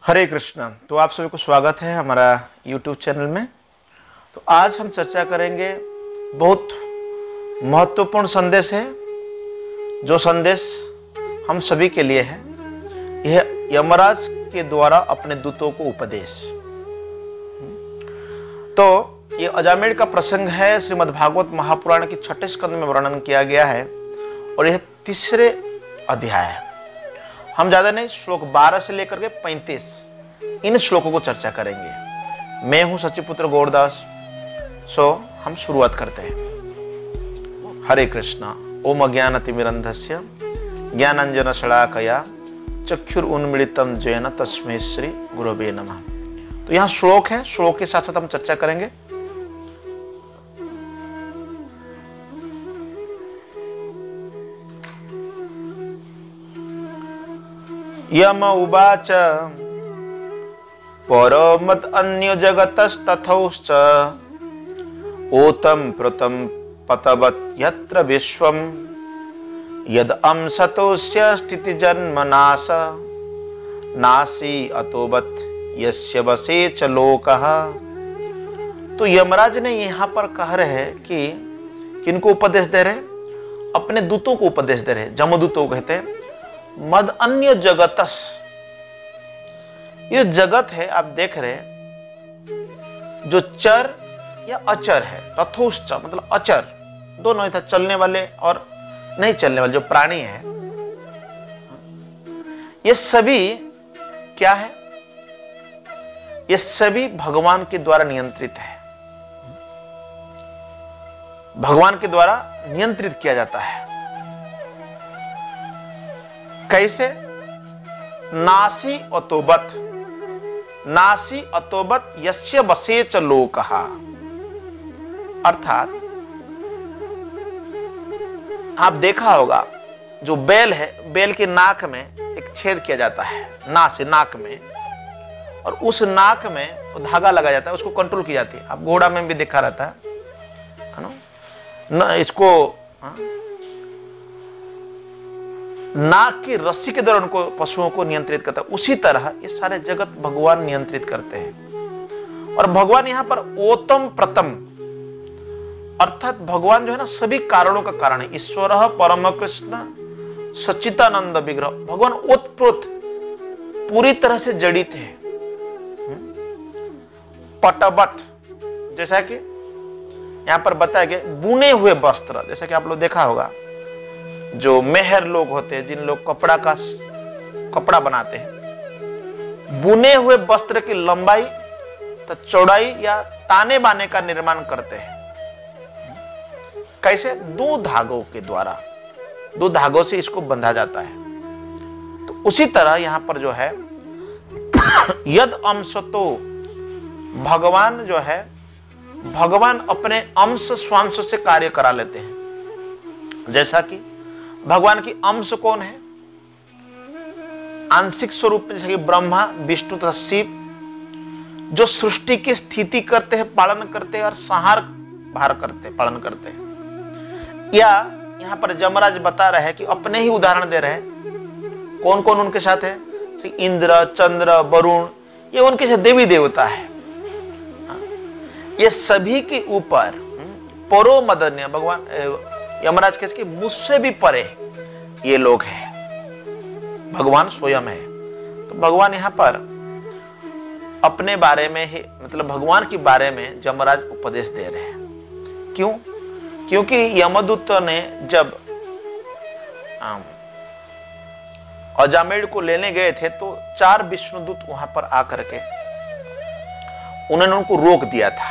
हरे कृष्णा। तो आप सभी को स्वागत है हमारा YouTube चैनल में। तो आज हम चर्चा करेंगे, बहुत महत्वपूर्ण संदेश है, जो संदेश हम सभी के लिए है। यह यमराज के द्वारा अपने दूतों को उपदेश। तो ये अजामेल का प्रसंग है, श्रीमद् भागवत महापुराण के 6 स्कंद में वर्णन किया गया है और यह 3रे अध्याय है। हम ज्यादा नहीं, श्लोक 12 से लेकर के 35 इन श्लोकों को चर्चा करेंगे। मैं हूं सचिपुत्र गौरदास। सो हम शुरुआत करते हैं। हरे कृष्णा। ओम अज्ञानतिमिरन्धस्य ज्ञानांजन शलाकया चक्षुरुन्मीलितं येन तस्मै श्री गुरवे नमः। तो यहाँ श्लोक है, श्लोक के साथ साथ हम चर्चा करेंगे। यम उवाच परमत अन्य जगतस्तथौश्च ओतं प्रतं पतवत् यत्र विश्वं यद अंशतोस्य स्थिति जन्म नाश नासी अतोवत् यस्य वसे च लोकः। तो यमराज ने यहाँ पर कह रहे हैं कि किनको उपदेश दे रहे हैं? अपने दूतों को उपदेश दे रहे हैं। जमदूतों को कहते हैं। मद अन्य जगतस, ये जगत है, आप देख रहे हैं, जो चर या अचर है। तथोश्च मतलब अचर, दोनों था, चलने वाले और नहीं चलने वाले जो प्राणी है, ये सभी क्या है? ये सभी भगवान के द्वारा नियंत्रित है। भगवान के द्वारा नियंत्रित किया जाता है। कैसे? नासी अतोबत, नासी अतोबत यस्य वसे च लोकः। अर्थात आप देखा होगा, जो बैल है, बैल की नाक में एक छेद किया जाता है, नासी, नाक में, और उस नाक में धागा लगाया जाता है, उसको कंट्रोल की जाती है। आप घोड़ा में भी देखा रहता है ना, इसको नाक की रस्सी के द्वारा उनको, पशुओं को नियंत्रित करता है। उसी तरह ये सारे जगत भगवान नियंत्रित करते हैं। और भगवान यहां पर ओतम प्रथम, अर्थात भगवान जो है ना, सभी कारणों का कारण है। ईश्वर परम कृष्ण सच्चिदानंद विग्रह, भगवान ओतप्रोत पूरी तरह से जड़ित है। पटवत, जैसा कि यहां पर बताया गया, बुने हुए वस्त्र, जैसा कि आप लोग देखा होगा, जो मेहर लोग होते हैं, जिन लोग कपड़ा बनाते हैं, बुने हुए वस्त्र की लंबाई तो चौड़ाई या ताने बाने का निर्माण करते हैं। कैसे? 2 धागों के द्वारा, 2 धागों से इसको बंधा जाता है। तो उसी तरह यहां पर जो है यद अंशतो, भगवान जो है, भगवान अपने अंश स्वांश से कार्य करा लेते हैं। जैसा कि भगवान की अंश कौन है? आंशिक स्वरूप में, जैसे कि ब्रह्मा, विष्णु तथा शिव, जो सृष्टि की स्थिति करते हैं, पालन करते हैं और संहार भार करते हैं, पालन करते हैं। या यहां पर यमराज बता रहे हैं कि अपने ही उदाहरण दे रहे हैं, कौन कौन उनके साथ है? इंद्र, चंद्र, वरुण, ये उनके साथ देवी देवता है। ये सभी के ऊपर परो मदन्य, भगवान यमराज कहते कि मुझसे भी परे ये लोग हैं, भगवान स्वयं है। तो भगवान यहां पर अपने बारे में ही, मतलब भगवान के बारे में यमराज उपदेश दे रहे हैं। क्यों? क्योंकि यमदूत ने जब अजामेल को लेने गए थे, तो 4 विष्णुदूत वहां पर आकर के उन्होंने उनको रोक दिया था।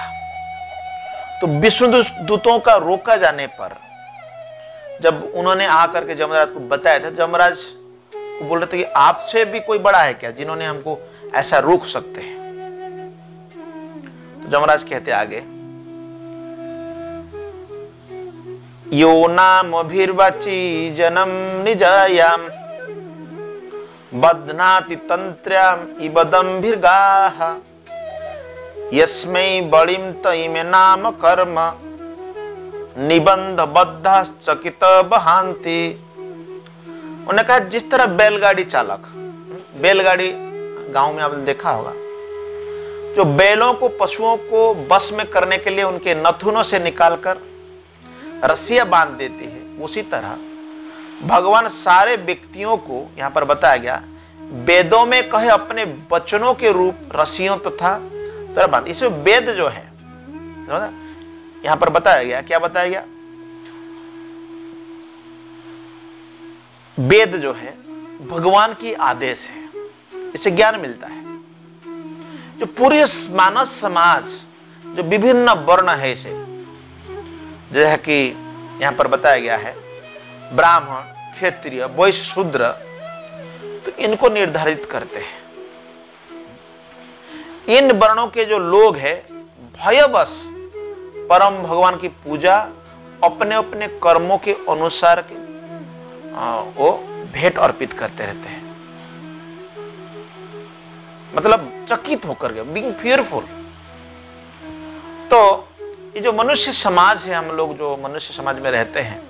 तो विष्णुदूतों का रोका जाने पर जब उन्होंने आकर के यमराज को बताया था, यमराज को बोल रहे थे कि आपसे भी कोई बड़ा है क्या, जिन्होंने हमको ऐसा रोक सकते हैं? तो यमराज कहते आगे, यो नाम अभिर्वाची जनम निजायाम बध्नाति तंत्र्याम इबदंभिर्गाः यस्मै बलिम तैमे नाम कर्म निबंध बद्धा चकित बहांति। उन्होंने कहा, जिस तरह बैलगाड़ी चालक, बैलगाड़ी गांव में आपने देखा होगा, जो बैलों को, पशुओं को बस में करने के लिए उनके नथुनों से निकालकर रस्सियां बांध देती है, उसी तरह भगवान सारे व्यक्तियों को यहां पर बताया गया वेदों में कहे अपने वचनों के रूप रस्सियों तथा तरह बांध। इसमें वेद जो है यहां पर बताया गया, क्या बताया गया? वेद जो है भगवान की आदेश है, इससे ज्ञान मिलता है। जो पूरे मानव समाज जो विभिन्न वर्ण है, इसे जैसा कि यहां पर बताया गया है ब्राह्मण, क्षत्रिय, वैश्य, शूद्र, तो इनको निर्धारित करते हैं। इन वर्णों के जो लोग हैं भयवश परम भगवान की पूजा अपने अपने कर्मों के अनुसार के वो भेंट अर्पित करते रहते हैं, मतलब चकित होकर के, बीइंग फियरफुल। तो ये जो मनुष्य समाज है, हम लोग जो मनुष्य समाज में रहते हैं,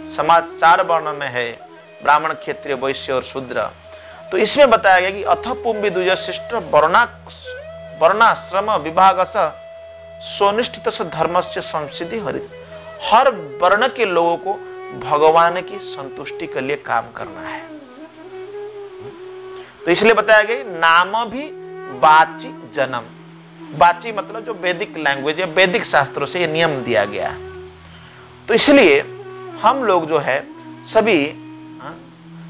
समाज 4 वर्ण में है, ब्राह्मण, क्षत्रिय, वैश्य और शूद्र। तो इसमें बताया गया कि अथ पुंबिदुज शिष्ट वर्णाश्रम विभागस स्वनिष्ठित धर्मस्य संसिद्धि हरित। हर वर्ण के लोगों को भगवान की संतुष्टि के लिए काम करना है। तो इसलिए बताया गया नाम भी वाची जन्म। वाची मतलब जो वैदिक लैंग्वेज है, वैदिक शास्त्रों से ये नियम दिया गया है। तो इसलिए हम लोग जो है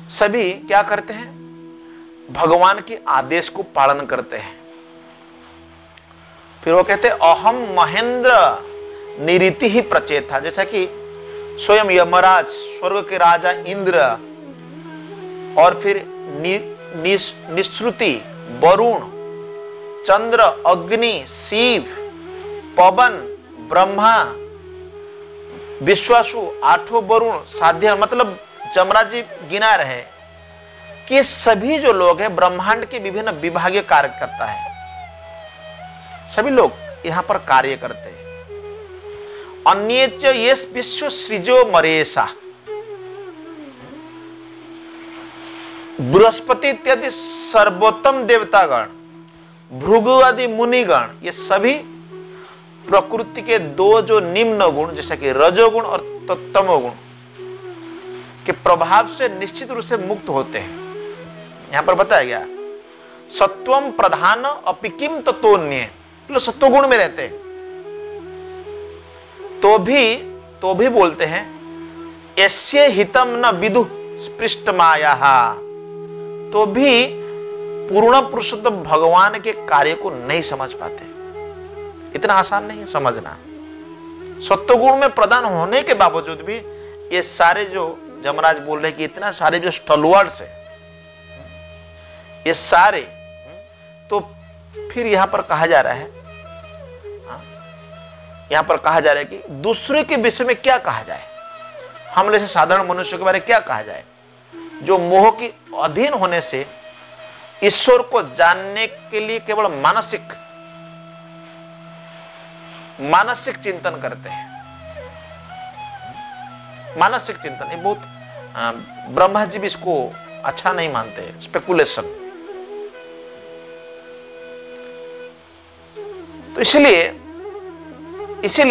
सभी क्या करते हैं? भगवान के आदेश को पालन करते हैं। फिर वो कहते हैं अहम महेंद्र निरीति ही प्रचेत था, जैसा कि स्वयं यमराज, स्वर्ग के राजा इंद्र, और फिर निश्रुति, वरुण, चंद्र, अग्नि, शिव, पवन, ब्रह्मा, विश्वासु, 8 वरुण, साध्य, मतलब जमराज जी गिना रहे कि सभी जो लोग हैं ब्रह्मांड के विभिन्न विभागीय कार्य करता है, सभी लोग यहां पर कार्य करते हैं। अन्येच येस विश्व सृजो मरेशा, बृहस्पति इत्यादि सर्वोत्तम देवतागण, भृगु आदि मुनिगण, ये सभी प्रकृति के 2 जो निम्न गुण, जैसे कि रजोगुण और तमोगुण के प्रभाव से निश्चित रूप से मुक्त होते हैं। यहां पर बताया गया सत्वम प्रधान अपिकिम तत्वन्य, लोग सत्वगुण में रहते हैं तो भी बोलते हैं यस्य हितम न विदु स्पृष्ट माया, तो भी पूर्ण पुरुषोत्तम भगवान के कार्य को नहीं समझ पाते। इतना आसान नहीं है समझना। सत्वगुण में प्रदान होने के बावजूद भी ये सारे जो जमराज बोल रहे हैं कि इतना सारे जो स्टॉलवर्ड्स है, ये सारे, तो फिर यहां पर कहा जा रहा है, यहां पर कहा जा रहा है कि दूसरे के विषय में क्या कहा जाए, हम जैसे साधारण मनुष्य के बारे में क्या कहा जाए, जो मोह की अधीन होने से ईश्वर को जानने के लिए केवल मानसिक चिंतन करते हैं। मानसिक चिंतन ये बहुत ब्रह्मा जी भी इसको अच्छा नहीं मानते, स्पेकुलेशन। तो इसीलिए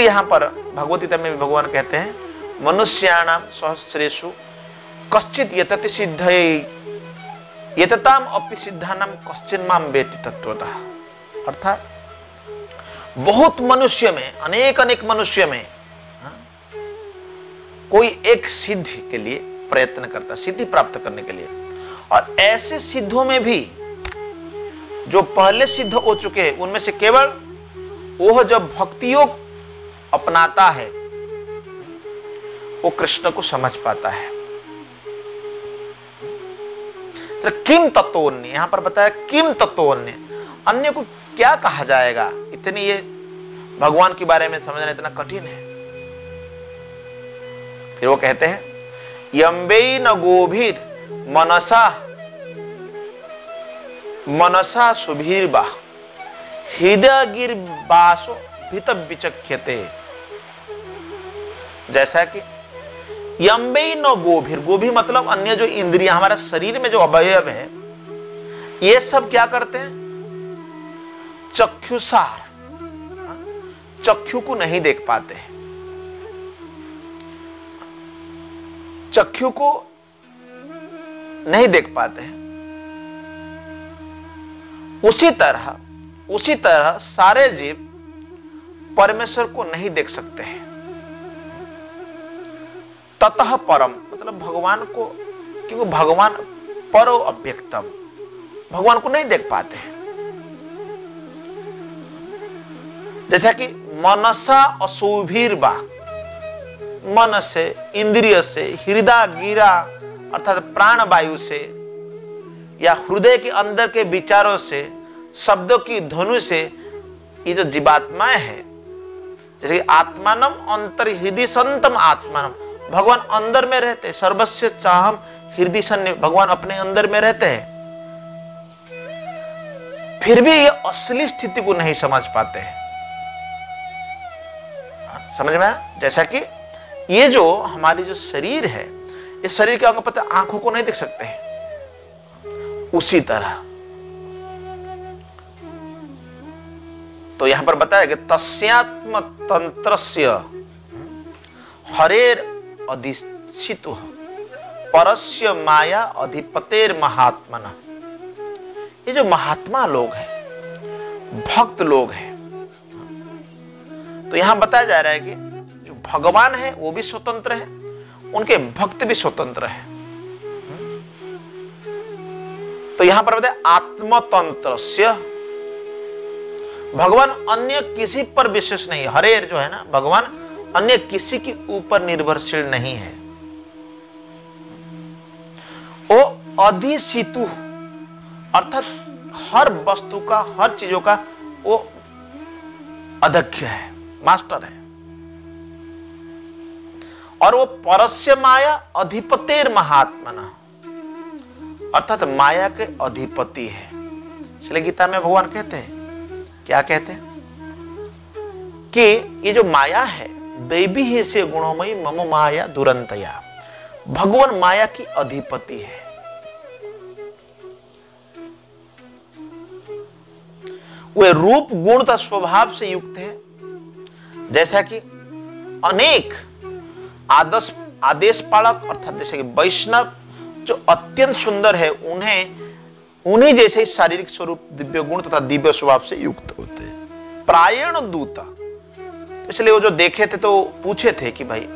यहां पर भगवत गीता में भी भगवान कहते हैं मनुष्याणाम सहस्रेषु कश्चित यतति सिद्धये यतताम अपि सिद्धानाम कश्चिन माम वेति तत्वतः। अर्थात बहुत मनुष्य में, अनेक मनुष्य में कोई एक सिद्धि के लिए प्रयत्न करता, सिद्धि प्राप्त करने के लिए, और ऐसे सिद्धों में भी जो पहले सिद्ध हो चुके हैं उनमें से केवल वो जब भक्ति योग अपनाता है वो कृष्ण को समझ पाता है। तो किम तत्वोन्य, यहां पर बताया किम तत्वोन्य, अन्य को क्या कहा जाएगा। इतनी ये भगवान के बारे में समझना इतना कठिन है। फिर वो कहते हैं यम्बे न गोभीर मनसा सुभीर्बा हृदय गिर बासो भीत विचख्यते। जैसा कि यम्बे न गोभीर, गोभी मतलब अन्य जो इंद्रियां, हमारा शरीर में जो अवयव है, ये सब क्या करते हैं? चक्षुसार, चक्षु को नहीं देख पाते हैं, चक्षु को नहीं देख पाते हैं। उसी तरह सारे जीव परमेश्वर को नहीं देख सकते हैं। ततः परम मतलब भगवान को, क्योंकि भगवान परो अव्यक्तम, भगवान को नहीं देख पाते हैं। जैसा कि मनसा अशुभिर्वा, मन से, इंद्रिय से, हृदय गिरा अर्थात प्राण वायु से, या हृदय के अंदर के विचारों से, शब्दों की ध्वनि से ये जो जीवात्माएं है, जैसे आत्मानम अंतर्हृदय संतम आत्मानम, भगवान अंदर में रहते हैं। सर्वस्य चाहम हृदय सन्नि, भगवान अपने अंदर में रहते हैं, फिर भी ये असली स्थिति को नहीं समझ पाते हैं। समझ में आया? जैसा कि ये जो हमारी जो शरीर है, ये शरीर के अंग पता आंखों को नहीं देख सकते हैं, उसी तरह तो यहां पर बताया कि तस्यात्म तंत्रस्य हरेर अधिष्ठितु परस्य माया अधिपतेर महात्मना। ये जो महात्मा लोग हैं, भक्त लोग हैं, तो यहां बताया जा रहा है कि जो भगवान है वो भी स्वतंत्र है, उनके भक्त भी स्वतंत्र है। तो यहां पर बताया आत्मतंत्रस्य, भगवान अन्य किसी पर विशेष नहीं, हरेर जो है ना, भगवान अन्य किसी के ऊपर निर्भरशील नहीं है। वो अधिसितु अर्थात हर वस्तु का, हर चीजों का वो अध्यक्ष है, मास्टर है। और वो परस्य माया अधिपतेर महात्मना अर्थात माया के अधिपति है। इसलिए गीता में भगवान कहते हैं, क्या कहते हैं कि ये जो माया है, दैवी ही से गुणोमयी मम माया दुरंतया, भगवान माया की अधिपति है। वे रूप गुण तथा स्वभाव से युक्त है, जैसा कि अनेक आदेश पालक अर्थात जैसे कि वैष्णव जो अत्यंत सुंदर है, उन्हीं जैसे ही शारीरिक स्वरूप, दिव्य गुण तथा दिव्य स्वभाव से युक्त होते हैं। प्रायण दूत, इसलिए वो जो देखे थे तो पूछे थे कि भाई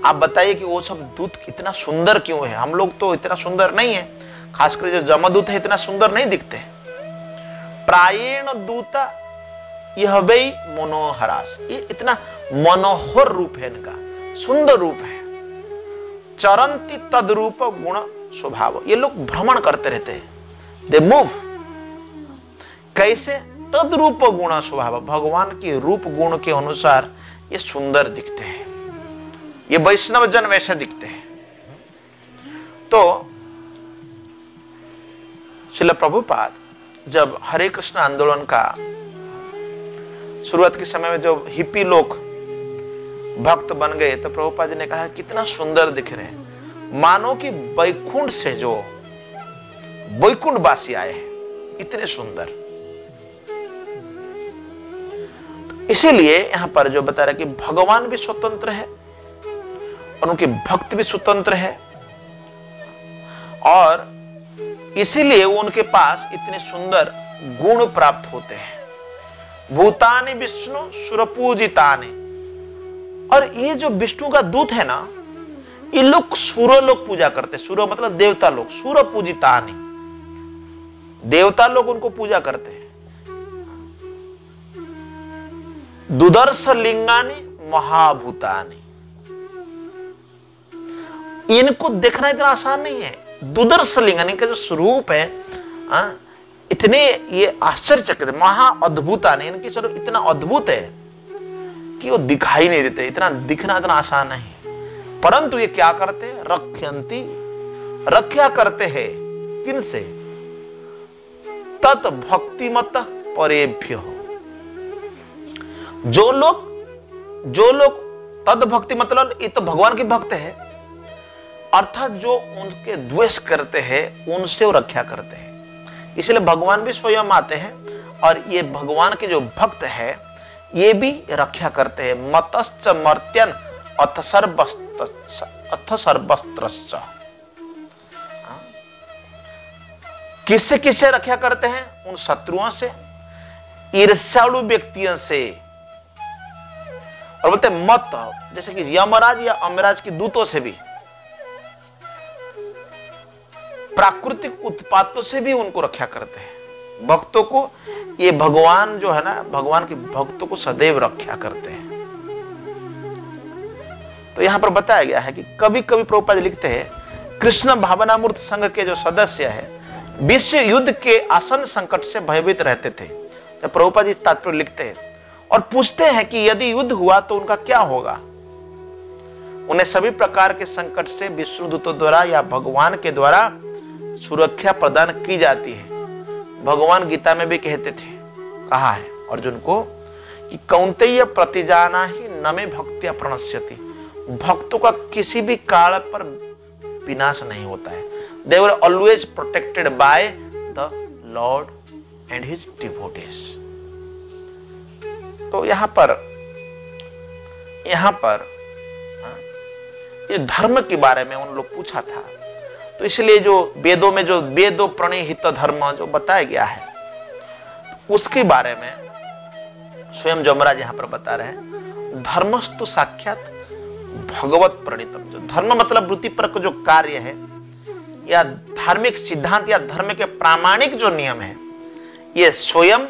आप बताइए कि वो सब दूत इतना सुंदर क्यों है, हम लोग तो इतना सुंदर नहीं है, खासकर जो जमदूत है इतना सुंदर नहीं दिखते। प्रायण दूता यह वही मनोहरास, ये इतना मनोहर रूप है, इनका सुंदर रूप है। चरंती तद्रूप गुण स्वभाव, ये लोग भ्रमण करते रहते हैं, दे मूव। कैसे? तद्रूप गुण स्वभाव, भगवान के रूप गुण के अनुसार ये सुंदर दिखते हैं, ये वैष्णव जन वैसे दिखते हैं। तो श्रील प्रभुपाद जब हरे कृष्ण आंदोलन का शुरुआत के समय में जो हिप्पी लोग भक्त बन गए, तो प्रभुपाद जी ने कहा कितना सुंदर दिख रहे हैं, मानो कि वैकुंठ से जो वैकुंठवासी आए हैं, इतने सुंदर। तो इसीलिए यहां पर जो बता रहा है कि भगवान भी स्वतंत्र है और उनके भक्त भी स्वतंत्र है, और इसीलिए वो उनके पास इतने सुंदर गुण प्राप्त होते हैं। भूतानि विष्णु सुरपूजितानि, और ये जो विष्णु का दूत है ना, ये लोग सूर लोग पूजा करते, सूर मतलब देवता लोग, सूर पूजितानि, देवता लोग उनको पूजा करते हैं। दुदर्श लिंगानि महाभूतानि, इनको देखना इतना आसान नहीं है। दुदर्श लिंगानि का जो स्वरूप है, इतने ये आश्चर्यचकित, महा अद्भुतानि, इनकी स्वरूप इतना अद्भुत है कि वो दिखाई नहीं देते, इतना दिखना इतना आसान नहीं। परंतु ये क्या करते हैं? रक्षन्ति, रक्षा करते हैं किनसे? तत् भक्तिमत परेभ्य, जो लोग तद भक्ति मतलब ये तो भगवान के भक्त है, अर्थात जो उनके द्वेष करते हैं उनसे वो रक्षा करते हैं। इसलिए भगवान भी स्वयं आते हैं और ये भगवान के जो भक्त है ये भी रक्षा करते हैं। मतश्च मर्त्यन अथ सर्वस्त्रश्च। किससे किससे रक्षा करते हैं? उन शत्रुओं से, ईर्ष्यालु व्यक्तियों से, और बोलते हैं मत, जैसे कि यमराज या अमराज के दूतों से भी, प्राकृतिक उत्पातों से भी उनको रक्षा करते हैं। भक्तों को ये भगवान जो है ना, भगवान के भक्तों को सदैव रक्षा करते हैं। तो यहां पर बताया गया है कि कभी कभी प्रभुपाद लिखते हैं कृष्ण भावनामूर्त संघ के जो सदस्य है विश्व युद्ध के आसन संकट से भयभीत रहते थे। जब प्रभुपाद जी तात्पर्य लिखते हैं और पूछते हैं कि यदि युद्ध हुआ तो उनका क्या होगा। उन्हें सभी प्रकार के संकट से विष्णुदूतों द्वारा या भगवान के द्वारा सुरक्षा प्रदान की जाती है। भगवान गीता में भी कहते थे, कहा है अर्जुन को कि कौन्तेय प्रतिजाना ही नमे भक्त्या प्रणश्यति। भक्तों का किसी भी काल पर विनाश नहीं होता है। They were always protected by the Lord and His devotees। तो यहां पर ये धर्म के बारे में उन लोग पूछा था, तो इसलिए जो वेदों में जो वेदो प्रणीहित धर्म जो बताया गया है उसके बारे में स्वयं जमराज यहां पर बता रहे हैं। धर्मस्तु साक्षात भगवत प्रणीतम। जो धर्म मतलब वृत्ति पर जो कार्य है या धार्मिक सिद्धांत या धर्म के प्रामाणिक जो नियम है ये स्वयं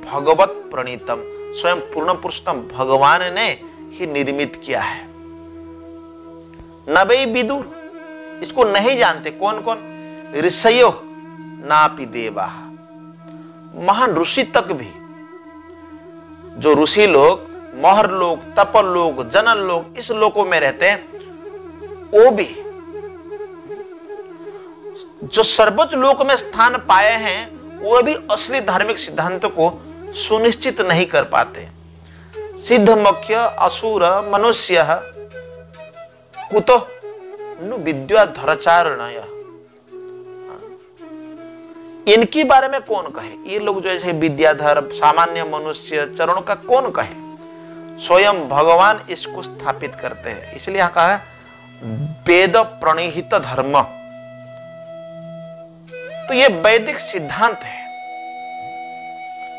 भगवत प्रणीतम, स्वयं पूर्ण पुरुषोत्तम भगवान ने ही निर्मित किया है। नवै विदुर, इसको नहीं जानते कौन कौन? ऋषयो नापि देवा। महान ऋषि तक भी, जो ऋषि लोग महर लोग, तपल लोग, जनल लोग इस लोकों में रहते हैं, वो भी जो सर्वोच्च लोक में स्थान पाए हैं वो भी असली धार्मिक सिद्धांतों को सुनिश्चित नहीं कर पाते। सिद्ध मुख्य असुर मनुष्य कुतो नु विद्याधरचारणय। इनके बारे में कौन कहे? ये लोग जो है विद्याधर सामान्य मनुष्य चरणों का कौन कहे? स्वयं भगवान इसको स्थापित करते हैं। इसलिए यहां कहा है वेद प्रणीहित धर्म। तो ये वैदिक सिद्धांत है।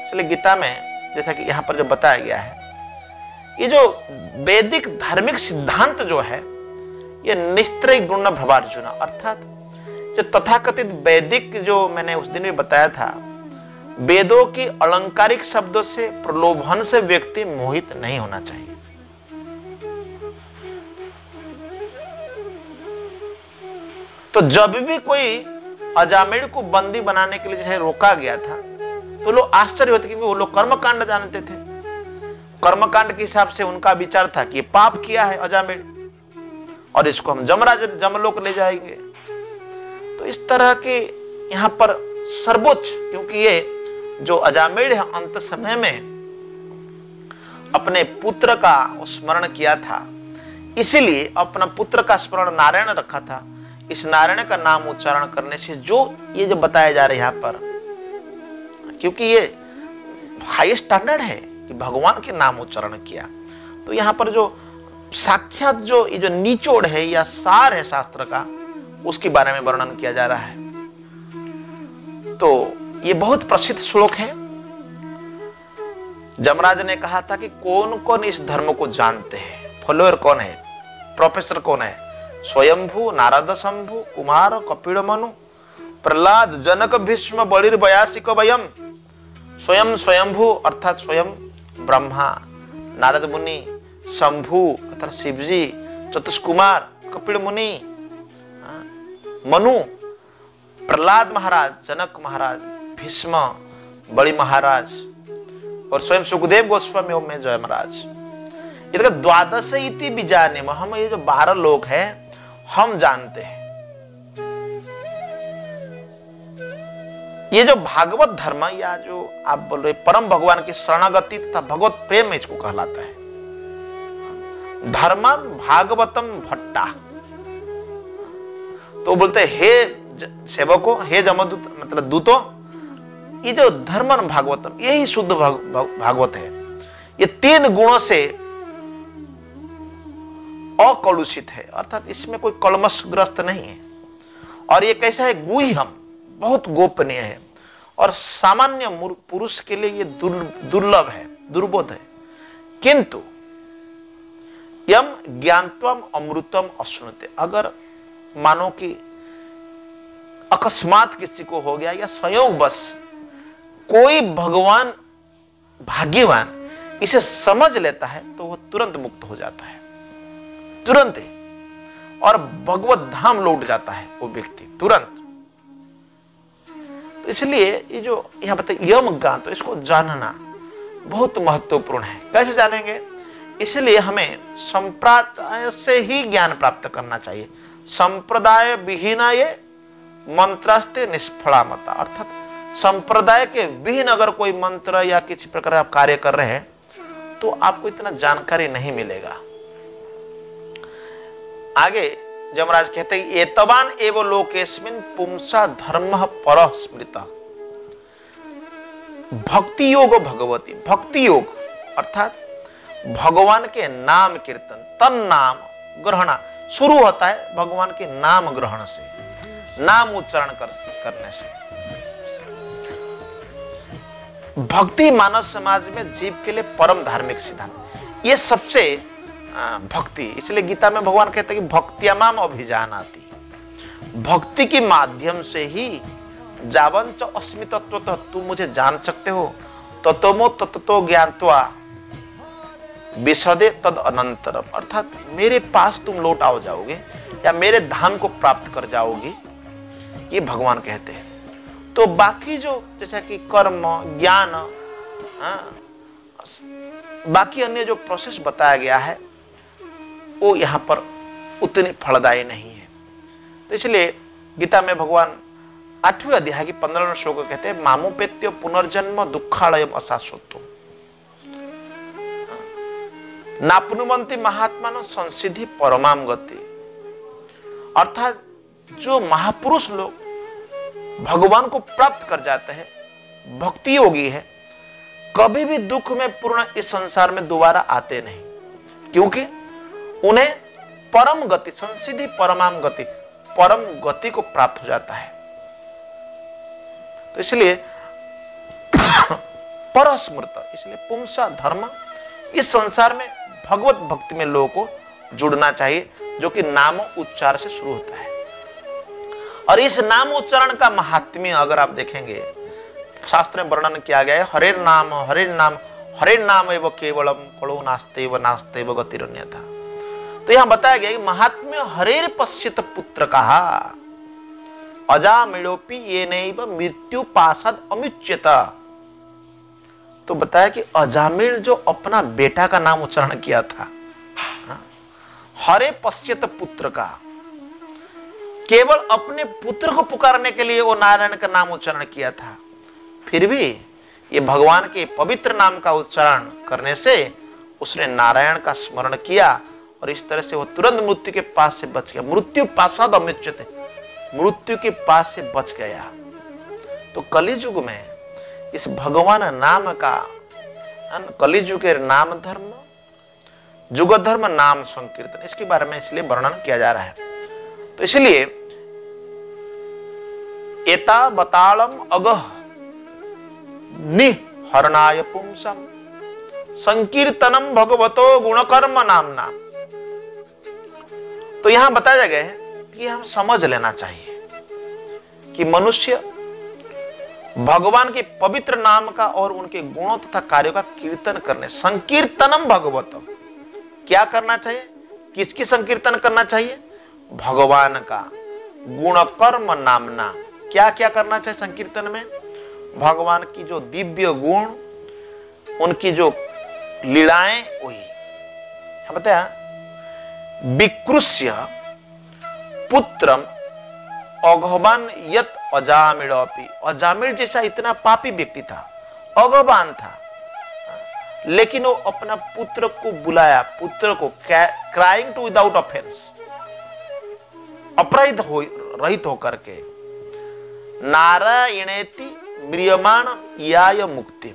इसलिए गीता में जैसा कि यहां पर जो बताया गया है, ये जो वैदिक धार्मिक सिद्धांत जो है ये निस्त्रय गुण भवार्जुन, अर्थात जो तथाकथित वैदिक जो मैंने उस दिन भी बताया था, वेदों की अलंकारिक शब्दों से प्रलोभन से व्यक्ति मोहित नहीं होना चाहिए। तो जब भी कोई अजामिल को बंदी बनाने के लिए जैसे रोका गया था तो लोग आश्चर्य होते, क्योंकि वो लोग कर्मकांड जानते थे। कर्मकांड के हिसाब से उनका विचार था कि पाप किया है अजामिल और इसको हम जमलोक ले जाएंगे। तो इस तरह के यहां पर सर्वोच्च, क्योंकि ये जो अजामिल है अंत समय में अपने पुत्र का स्मरण किया था, इसीलिए अपना पुत्र का स्मरण नारायण रखा था। इस नारायण का नाम उच्चारण करने से जो ये जो बताया जा रहा है यहाँ पर, क्योंकि ये हाई स्टैंडर्ड है कि भगवान के नाम उच्चारण किया, तो यहाँ पर जो साक्षात जो ये जो निचोड़ है या सार है शास्त्र का, उसके बारे में वर्णन किया जा रहा है। तो ये बहुत प्रसिद्ध श्लोक है। जमराज ने कहा था कि कौन कौन इस धर्म को जानते हैं, फॉलोअर कौन है, प्रोफेसर कौन है? स्वयंभू, नारद शंभु, कुमार, कपिल मनु, प्रहलाद, जनक, भीष्म, बलिर, व्यासिक, वयम। स्वयं स्वयंभू अर्थात स्वयं ब्रह्मा, नारद मुनि, शंभु अर्थात शिवजी, चतुष्कुमार, कपिल मुनि, मनु, प्रहलाद महाराज, जनक महाराज, भीष्म, बलि महाराज और स्वयं सुखदेव गोस्वामी और मैं जय महाराज। ये देखो द्वादश इति बीजाने में हम ये जो 12 लोग हैं हम जानते हैं। ये जो भागवत धर्म या जो आप बोल रहे परम भगवान की शरणागति तथा भगवत प्रेम इसको कहलाता है। धर्मम भागवतम भट्टा। तो बोलते हे सेवकों, हे जमदूत मतलब दूतों, ये जो धर्मन भागवतम यही शुद्ध भागवत है। ये 3 गुणों से अकलुषित है, अर्थात इसमें कोई कलमशग्रस्त नहीं है। और ये कैसा है, गुह्यम, बहुत गोपनीय है और सामान्य पुरुष के लिए ये दुर्लभ है, दुर्बोध है। किंतु यम ज्ञानत्वम अमृतम अश्नुते, अगर मानो कि अकस्मात किसी को हो गया या संयोग बस कोई भगवान भाग्यवान इसे समझ लेता है तो वह तुरंत मुक्त हो जाता है, तुरंत ही, और भगवत धाम लौट जाता है वो व्यक्ति तुरंत। तो इसलिए ये जो यहां बताइए यम ज्ञान, तो इसको जानना बहुत महत्वपूर्ण है। कैसे जानेंगे? इसलिए हमें संप्रदाय से ही ज्ञान प्राप्त करना चाहिए। संप्रदाय विहीना ये मंत्रास्ते निष्फला मता, अर्थात संप्रदाय के विहीन अगर कोई मंत्र या किसी प्रकार आप कार्य कर रहे हैं तो आपको इतना जानकारी नहीं मिलेगा। आगे यमराज कहते हैं एतवान एव लोकेस्मिन् पुंसा धर्म परः स्मृतः भक्ति योग भगवती, भक्ति योग अर्थात भगवान के नाम कीर्तन, तन नाम ग्रहण शुरू होता है भगवान के नाम ग्रहण से, नाम उच्चारण करने से। भक्ति मानव समाज में जीव के लिए परम धार्मिक सिद्धांत, ये सबसे भक्ति, इसलिए गीता में भगवान कहते हैं कि भक्त्यामाम अभिजानाति, भक्ति के माध्यम से ही जावंच अस्मि तत्वतः, तू मुझे जान सकते हो, तत्वमो तत्तो ज्ञात्वा विशदे तद अनंतरम, अर्थात मेरे पास तुम लौट आओ जाओगे या मेरे धाम को प्राप्त कर जाओगे, ये भगवान कहते हैं। तो बाकी जो जैसा कि कर्म ज्ञान, बाकी अन्य जो प्रोसेस बताया गया है वो यहां पर उतने फलदायी नहीं है। तो इसलिए गीता में भगवान 8वें अध्याय की 15वें श्लोक कहते हैं मामुपेत्य पुनर्जन्म दुखालयम अशाश्वतो नापनुवंती महात्मा संसिद्धि परमाम गति, अर्थात जो महापुरुष लोग भगवान को प्राप्त कर जाते हैं, भक्ति योगी है, कभी भी दुख में पूर्ण इस संसार में दोबारा आते नहीं, क्योंकि उन्हें परम गति, संसिद्धि परमाम गति, परम गति को प्राप्त हो जाता है। तो इसलिए परस्मृत, इसलिए पुंसा धर्म, इस संसार में भगवत भक्ति में लोगों को जुड़ना चाहिए, जो कि नाम उच्चार से शुरू होता है। और इस नाम उच्चारण का महात्म्य अगर आप देखेंगे, शास्त्र में वर्णन किया गया है, हरे नाम हरे नाम हरे नाम एवं केवलम कलो नास्तेव नास्तेव गतिरन्यथा। तो यहां बताया गया कि महात्म्य हरेर पश्चित पुत्र कहा अजामिलोपि ये नैव मृत्यु पाशद अमुच्यत। तो बताया कि अजामिल जो अपना बेटा का नाम उच्चारण किया था, हरे पश्चित पुत्र का, केवल अपने पुत्र को पुकारने के लिए वो नारायण का नाम उच्चारण किया था, फिर भी ये भगवान के पवित्र नाम का उच्चारण करने से उसने नारायण का स्मरण किया और इस तरह से वो तुरंत मृत्यु के पास से बच गया। मृत्यु पासाद अमुच्यते, मृत्यु के पास से बच गया। तो कलियुग में इस भगवान नाम का, कलियुग के नाम धर्म, जुग धर्म नाम संकीर्तन, इसके बारे में इसलिए वर्णन किया जा रहा है। तो इसलिए एता बतालम अगह निहरणाय पुंसम संकीर्तनम भगवतो गुणकर्म नामना। तो यहां बताया गया है कि हम समझ लेना चाहिए कि मनुष्य भगवान के पवित्र नाम का और उनके गुणों तथा कार्यों का कीर्तन करने, संकीर्तनम भगवतो, क्या करना चाहिए, किसकी संकीर्तन करना चाहिए, भगवान का गुण कर्म नामना। क्या क्या करना चाहिए संकीर्तन में, भगवान की जो दिव्य गुण, उनकी जो लीलाएं, वही बताया विकृष्य पुत्रम अघवान यत अजामिलोपि, अजामिल जैसा इतना पापी व्यक्ति था, अघवान था, लेकिन वो अपना पुत्र को बुलाया, पुत्र को क्राइंग टू विदाउट ऑफेंस, अपराध हो रहित होकर के, नारायणेति म्रियमाण याय मुक्ति।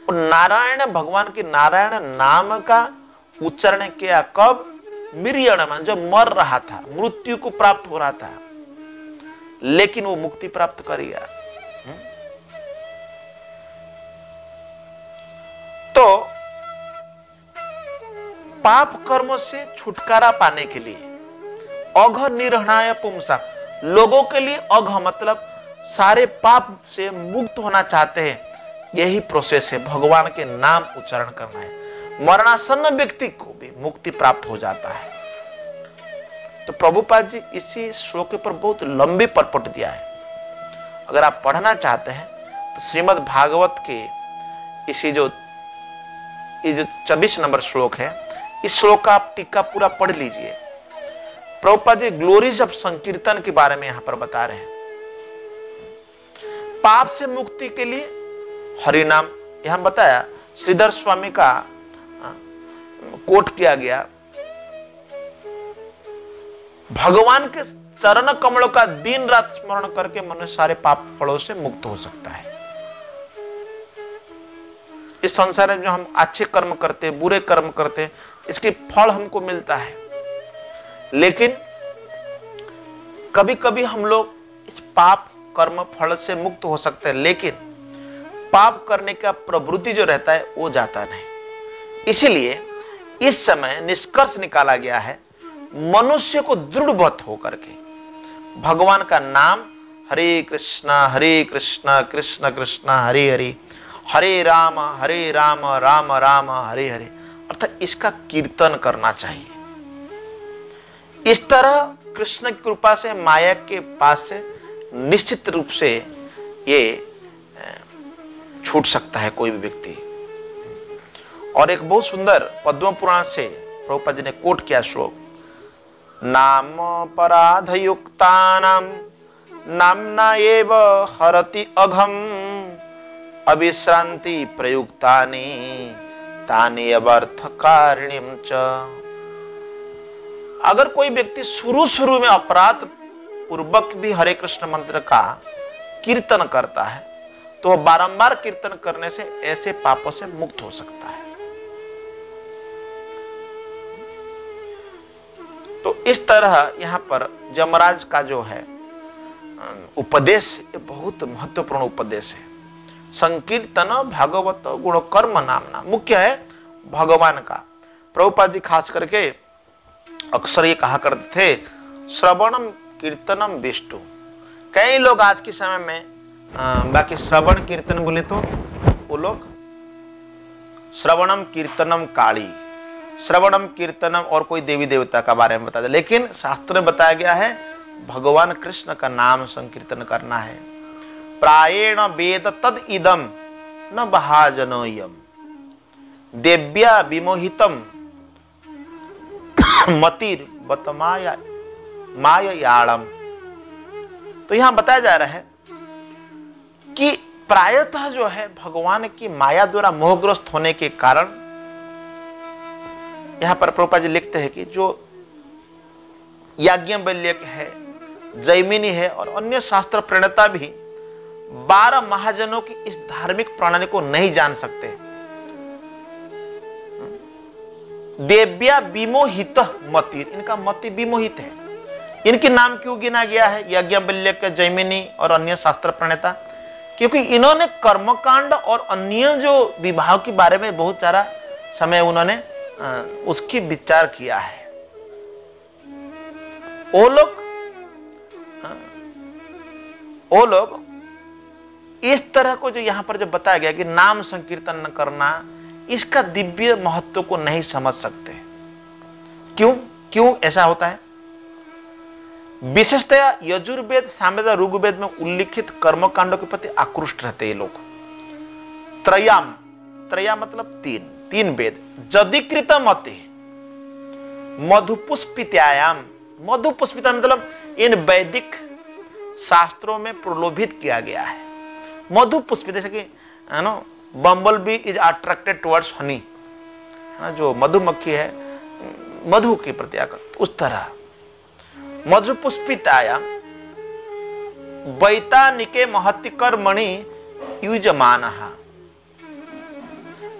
और नारायण भगवान के नारायण नाम का उच्चारण किया कब? म्रियमाण, जब मर रहा था, मृत्यु को प्राप्त हो रहा था, लेकिन वो मुक्ति प्राप्त कर गया। तो पाप कर्मों से छुटकारा पाने के लिए अघ निर्हणाय पुंसा, लोगों के लिए अघ मतलब सारे पाप से मुक्त होना चाहते हैं, यही प्रोसेस है, भगवान के नाम उच्चारण करना है। मरणासन्न व्यक्ति को भी मुक्ति प्राप्त हो जाता है। तो प्रभुपाद जी इसी श्लोक के ऊपर बहुत लंबी परपट दिया है। अगर आप पढ़ना चाहते हैं तो श्रीमद् भागवत के इसी जो 24 नंबर श्लोक है, इस श्लोक का आप टीका पूरा पढ़ लीजिए। प्रभुपाद जी ग्लोरीज ऑफ संकीर्तन के बारे में यहां पर बता रहे हैं। पाप से मुक्ति के लिए हरि नाम, यहां बताया श्रीधर स्वामी का कोट किया गया, भगवान के चरण कमलों का दिन रात स्मरण करके मनुष्य सारे पाप फलों से मुक्त हो सकता है। इस संसार में जो हम अच्छे कर्म करते हैं, बुरे कर्म करते हैं, इसके फल हमको मिलता है, लेकिन कभी कभी हम लोग इस पाप कर्म फल से मुक्त हो सकते हैं, लेकिन पाप करने का प्रवृत्ति जो रहता है वो जाता नहीं। इसीलिए इस समय निष्कर्ष निकाला गया है, मनुष्य को दृढ़वत होकर के भगवान का नाम हरे कृष्णा कृष्ण कृष्ण हरे हरे, हरे राम राम राम हरे हरे, अर्थात इसका कीर्तन करना चाहिए। इस तरह कृष्ण की कृपा से माया के पास से निश्चित रूप से ये छूट सकता है कोई भी व्यक्ति। और एक बहुत सुंदर पद्म पुराण से प्रभुपाद जी ने कोट किया श्लोक, नाम अपराध युक्तानां नाम्ना एव हरति अघम अविश्रांति प्रयुक्तानि तानि अवर्थकारिणीं च। अगर कोई व्यक्ति शुरू में अपराध पूर्वक भी हरे कृष्ण मंत्र का कीर्तन करता है, तो बारंबार कीर्तन करने से ऐसे पापों से मुक्त हो सकता है। तो इस तरह यहाँ पर यमराज का जो है उपदेश, ये बहुत महत्वपूर्ण उपदेश है। संकीर्तन भागवत गुण कर्म नामना, मुख्य है भगवान का। प्रभुपाद जी खास करके अक्सर ये कहा करते थे, श्रवणम कीर्तनम विष्णु। कई लोग आज के समय में बाकी श्रवण कीर्तन बोले तो वो लोग श्रवणम कीर्तनम काली, श्रवणम कीर्तनम और कोई देवी देवता का बारे में बताते, लेकिन शास्त्र में बताया गया है भगवान कृष्ण का नाम संकीर्तन करना है। प्रायेण वेद तद इदम न बहाजनोयम देव्या विमोहितम मतिर बतमाया मायायालम। तो यहां बताया जा रहा है कि प्रायतः जो है भगवान की माया द्वारा मोहग्रस्त होने के कारण, यहां पर प्रभुपाद जी लिखते हैं कि जो याज्ञवल्क्य है, जैमिनी है और अन्य शास्त्र प्रणेता भी 12 महाजनों की इस धार्मिक प्रणाली को नहीं जान सकते। देव्या विमोहित मतिर, इनका मति विमोहित है। इनके नाम क्यों गिना गया है याज्ञवल्क्य, जैमिनी और अन्य शास्त्र प्रणेता? क्योंकि इन्होंने कर्मकांड और अन्य जो विभाग के बारे में बहुत सारा समय उन्होंने उसकी विचार किया है। वो लोग इस तरह को जो यहां पर जो बताया गया कि नाम संकीर्तन न करना, इसका दिव्य महत्व को नहीं समझ सकते। क्यों ऐसा होता है? विशेषतया यजुर्वेद, सामवेद, ऋग्वेद में उल्लिखित कर्मकांडों के प्रति आकृष्ट रहते हैं लोग। त्रया मतलब तीन वेद, जदिकृत मति मधुपुष्पितायाम, मधुपुष्पिता मतलब इन वैदिक शास्त्रों में प्रलोभित किया गया है। मधुपुष्पित, जैसे कि बम्बल B is attracted towards Honey, जो मधुमक्खी है मधु के प्रति आकर्षित, उस तरह मधुपुष्पितायाम वैतानिके महति कर्मणि युजमानः,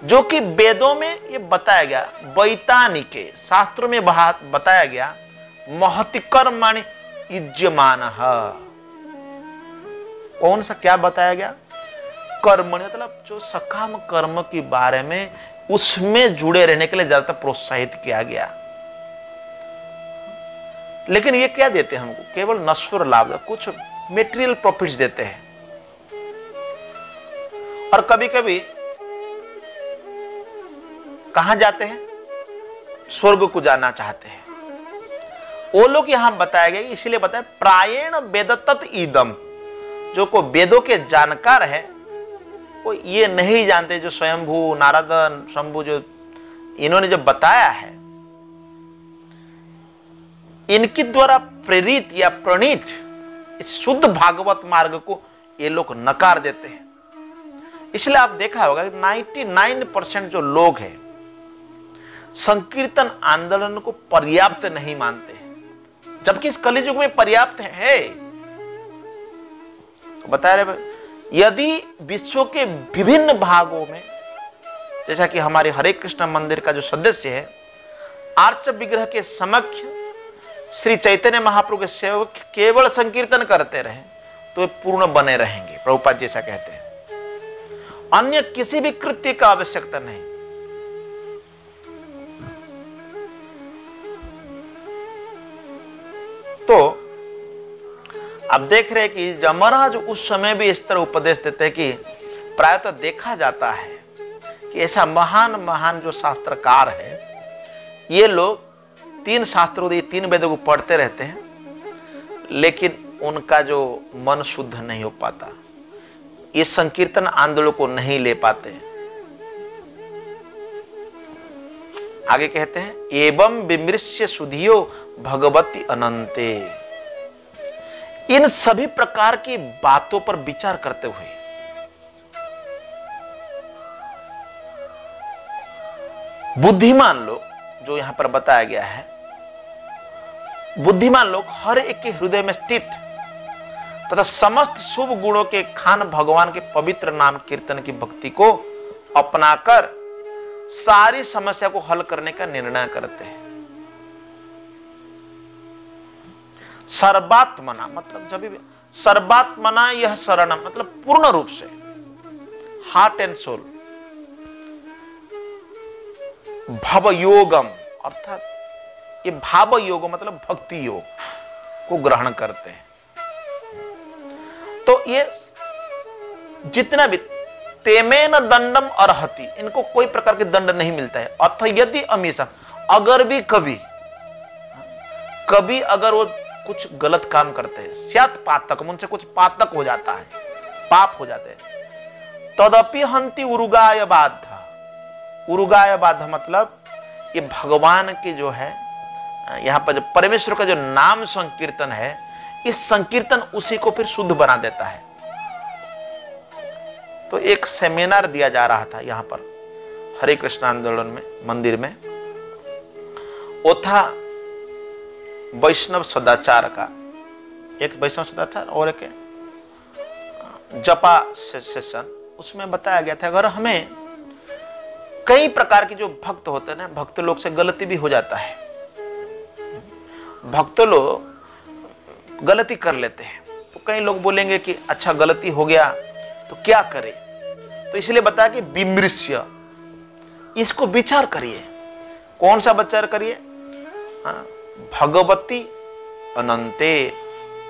जो कि वेदों में ये बताया गया, वैतानिके शास्त्रों में बताया गया, महति कर्मणि युज्यमानः, कौन सा क्या बताया गया? कर्मणि मतलब जो सकाम कर्म के बारे में उसमें जुड़े रहने के लिए ज्यादातर प्रोत्साहित किया गया। लेकिन ये क्या देते हैं हमको? केवल नश्वर लाभ, कुछ मेटेरियल प्रॉफिट्स देते हैं। और कभी कभी कहां जाते हैं? स्वर्ग को जाना चाहते हैं वो लोग। यहां बताया गया, इसलिए बताया प्रायेण वेदतत् इदम, जो को वेदों के जानकार है वो ये नहीं जानते, जो स्वयंभू नारद शंभु जो इन्होंने जो बताया है, इनके द्वारा प्रेरित या प्रणीत इस शुद्ध भागवत मार्ग को ये लोग नकार देते हैं। इसलिए आप देखा होगा 99% जो लोग हैं संकीर्तन आंदोलन को पर्याप्त नहीं मानते, जबकि इस कलियुग में पर्याप्त है। तो बता रहे, यदि विश्व के विभिन्न भागों में, जैसा कि हमारे हरे कृष्ण मंदिर का जो सदस्य है, आर्च विग्रह के समक्ष श्री चैतन्य महाप्रभु के सेवक केवल संकीर्तन करते रहे तो वे पूर्ण बने रहेंगे, प्रभुपाद जैसा कहते हैं। अन्य किसी भी कृत्य का आवश्यकता नहीं। तो अब देख रहे हैं कि जमराज उस समय भी इस तरह उपदेश देते हैं कि प्रायतः देखा जाता है कि ऐसा महान महान जो शास्त्रकार है, ये लोग 3 शास्त्रों, 3 वेदों को पढ़ते रहते हैं, लेकिन उनका जो मन शुद्ध नहीं हो पाता, ये संकीर्तन आंदोलन को नहीं ले पाते। आगे कहते हैं, एवं विमृश्य सुधियो भगवती अनंते। इन सभी प्रकार की बातों पर विचार करते हुए बुद्धिमान लोग, जो यहां पर बताया गया है, बुद्धिमान लोग हर एक के हृदय में स्थित तथा समस्त शुभ गुणों के खान भगवान के पवित्र नाम कीर्तन की भक्ति को अपनाकर सारी समस्या को हल करने का निर्णय करते हैं। सर्वात्मना मतलब जब भी सर्वात्मना यह शरणम मतलब पूर्ण रूप से, हार्ट एंड सोल। भव योगम अर्थात ये भाव योग मतलब भक्ति योग को ग्रहण करते हैं। तो ये जितना भी तेमेन दंडम अर्हति, इनको कोई प्रकार के दंड नहीं मिलता है। अथ यदि अमीशा, अगर भी कभी अगर वो कुछ गलत काम करते हैं, स्यात् पातक, उनसे कुछ पातक हो जाता है, पाप हो जाते हैं, तदपि हंति उरुगाय बाधा। उरुगाय बाधा मतलब ये भगवान की जो है, यहां पर जो परमेश्वर का जो नाम संकीर्तन है, इस संकीर्तन उसी को फिर शुद्ध बना देता है। तो एक सेमिनार दिया जा रहा था यहां पर हरे कृष्ण आंदोलन में मंदिर में, वो था वैष्णव सदाचार का, एक वैष्णव सदाचार और एक जपा सेशन। उसमें बताया गया था अगर हमें कई प्रकार के जो भक्त होते हैं ना, भक्त लोग से गलती भी हो जाता है, भक्त लोग गलती कर लेते हैं, तो कई लोग बोलेंगे कि अच्छा गलती हो गया तो क्या करें, तो इसलिए बताया कि विमृश्य, इसको विचार करिए। कौन सा विचार करिए? भगवती अनंते,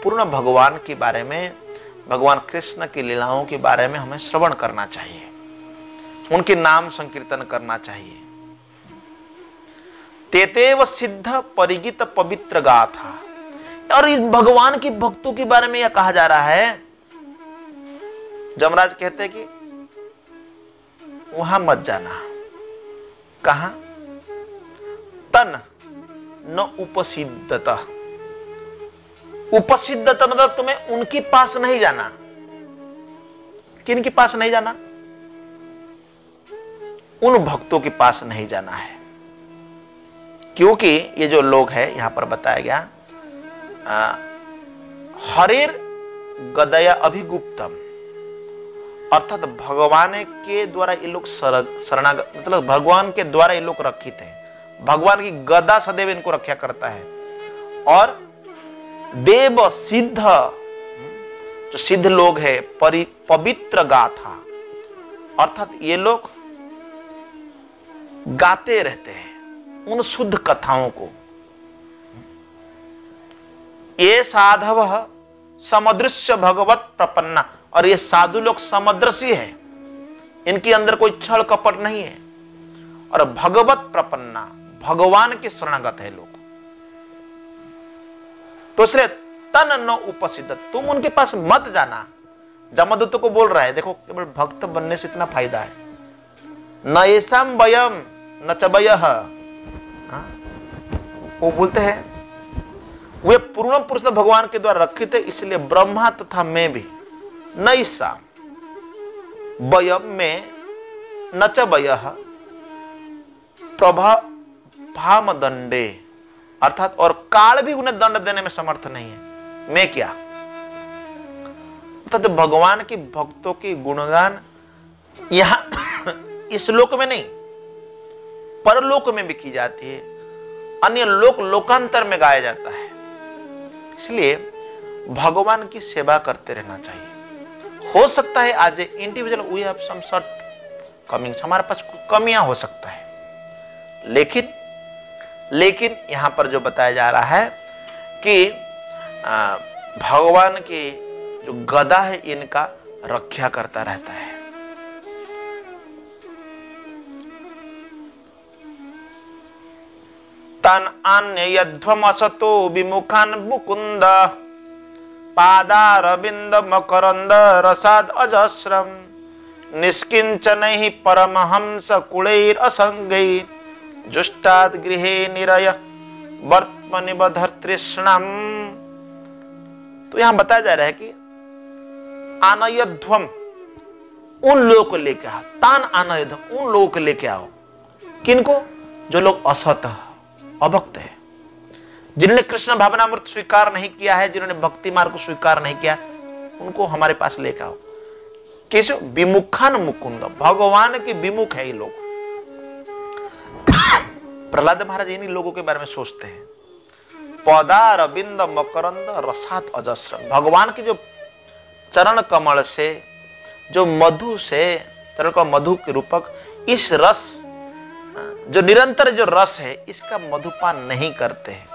पूर्ण भगवान के बारे में, भगवान कृष्ण की लीलाओं के बारे में हमें श्रवण करना चाहिए, उनके नाम संकीर्तन करना चाहिए। तेतेव सिद्ध परिगित पवित्र गाथा, और इन भगवान की भक्तों के बारे में यह कहा जा रहा है। जमराज कहते हैं कि वहां मत जाना। कहां? तन न उपसिद्धता। उपसिद्धता मतलब तुम्हें उनके पास नहीं जाना। किन के पास नहीं जाना? उन भक्तों के पास नहीं जाना है, क्योंकि ये जो लोग हैं यहां पर बताया गया, हरेर गदया अभिगुप्तम, अर्थात भगवान के द्वारा ये लोग शरणागत, मतलब भगवान के द्वारा ये लोग रक्षित हैं। भगवान की गदा सदैव इनको रक्षा करता है। और देव सिद्ध, जो सिद्ध लोग हैं, पवित्र गाथा, अर्थात ये लोग गाते रहते हैं उन शुद्ध कथाओं को। ये साधव समदृश्य भगवत प्रपन्ना, और ये साधु लोग समदृशी है, इनके अंदर कोई छल कपट नहीं है। और भगवत प्रपन्ना, भगवान के शरणागत है लोग। तो इसलिए तन न उपसिद्ध, तुम उनके पास मत जाना। जमदूत को बोल रहा है, देखो केवल भक्त बनने से इतना फायदा है। न ऐसाम वयम न च वयः, वो बोलते हैं वे पूर्ण पुरुष भगवान के द्वारा रक्षित है, इसलिए ब्रह्मा तथा मैं भी नैसा वयम में न च वयः प्रभाम दंडे, अर्थात और काल भी उन्हें दंड देने में समर्थ नहीं है। मैं क्या, अर्थात भगवान की भक्तों की गुणगान यहां इस लोक में नहीं, परलोक में भी की जाती है, अन्य लोक लोकांतर में गाया जाता है। इसलिए भगवान की सेवा करते रहना चाहिए। हो सकता है आज individual we have some shortcomings, हमारे पास कुछ कमियां हो सकता है, लेकिन यहां पर जो बताया जा रहा है कि भगवान की जो गदा है इनका रक्षा करता रहता है। तन अन्य यध्वम असतो विमुखान मुकुंद पादारविंद मकरंद रसाद अजस्रम निष्किंचन ही परमहंस कुलैर असंगैर जुष्टाद गृहे निरय वर्त्मनिबधर तृष्णम। तो यहां बताया जा रहा है कि आनयध्वम, उन लोगों को लेके आओ, तान आनयध्वम, उन लोगों को लेके आओ। किनको? जो लोग असत अभक्त है, जिन्होंने कृष्ण भावनामृत स्वीकार नहीं किया है, जिन्होंने भक्ति मार्ग को स्वीकार नहीं किया, उनको हमारे पास लेकर आओ। कैसे? विमुखान मुकुंद, भगवान के विमुख है ये लोग। प्रहलाद महाराज इन्हीं लोगों के बारे में सोचते हैं। पौधा रविंद मकरंद रसात अजस्र, भगवान के जो चरण कमल से, जो मधु से, चरण का मधु के रूपक इस रस, जो निरंतर जो रस है, इसका मधुपान नहीं करते हैं।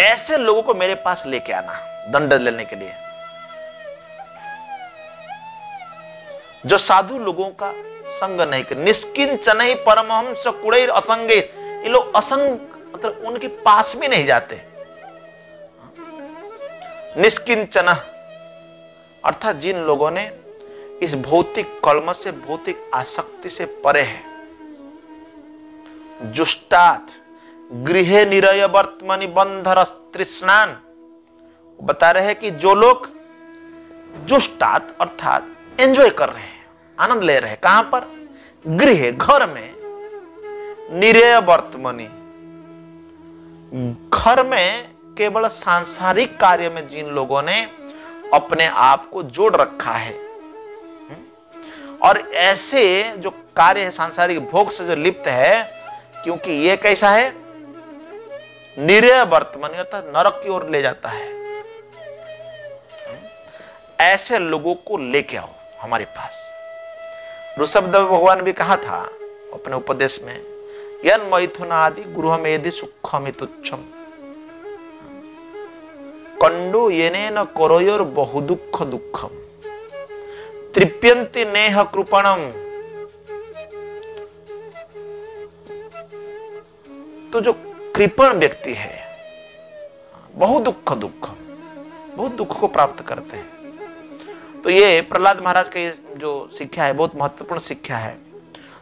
ऐसे लोगों को मेरे पास लेके आना दंड लेने के लिए। जो साधु लोगों का संग नहीं कर, निष्किंचन ही परमहंस कुलैर असंगे, ये लोग असंग मतलब उनके पास भी नहीं जाते। निष्किंचन अर्थात जिन लोगों ने इस भौतिक कलम से, भौतिक आसक्ति से परे है। जुष्टात गृहे निरय वर्तमनि बंधर तृष्णान, बता रहे हैं कि जो लोग जुष्टात अर्थात एंजॉय कर रहे हैं, आनंद ले रहे हैं, कहां पर? गृह, घर में, निरय वर्तमनि, घर में केवल सांसारिक कार्य में जिन लोगों ने अपने आप को जोड़ रखा है, और ऐसे जो कार्य है सांसारिक भोग से जो लिप्त है, क्योंकि ये कैसा है? निरय वर्तमान अर्थात नरक की ओर ले जाता है। ऐसे लोगों को लेके आओ हमारे पास। ऋषभदेव भगवान भी कहा था अपने उपदेश में, यन मैथुनादि गृहमेधि सुखमि तुच्छम कंडो येनेन करोयोर बहु दुख दुखम तृप्यन्ति नेह कृपणम। तो जो कृपण व्यक्ति है बहुत दुख को प्राप्त करते हैं। तो ये प्रहलाद महाराज का जो शिक्षा है बहुत महत्वपूर्ण शिक्षा है।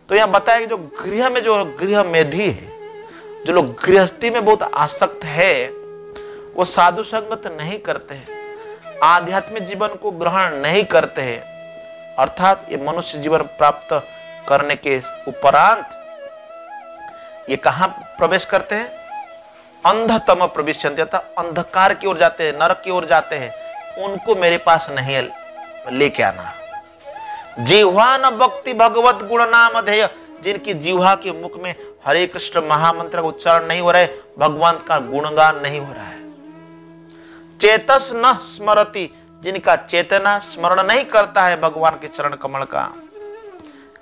तो यहां बताया कि जो गृह में, जो गृह मेधी है, जो लोग गृहस्थी में बहुत आसक्त है, वो साधु संगत नहीं करते हैं, आध्यात्मिक जीवन को ग्रहण नहीं करते हैं, अर्थात ये मनुष्य जीवन प्राप्त करने के उपरांत ये कहां प्रवेश करते हैं? अंधतम प्रविशन्ति, अंधकार की ओर जाते हैं, नरक की ओर जाते हैं, उनको मेरे पास नहीं लेके आना। जिह्वा न भक्ति भगवत गुण नाम अधेय, जिनकी जिह्वा के मुख में हरे कृष्ण महामंत्र का उच्चारण नहीं हो रहा है, भगवान का गुणगान नहीं हो रहा है। चेतस न स्मरति, जिनका चेतना स्मरण नहीं करता है भगवान के चरण कमल का।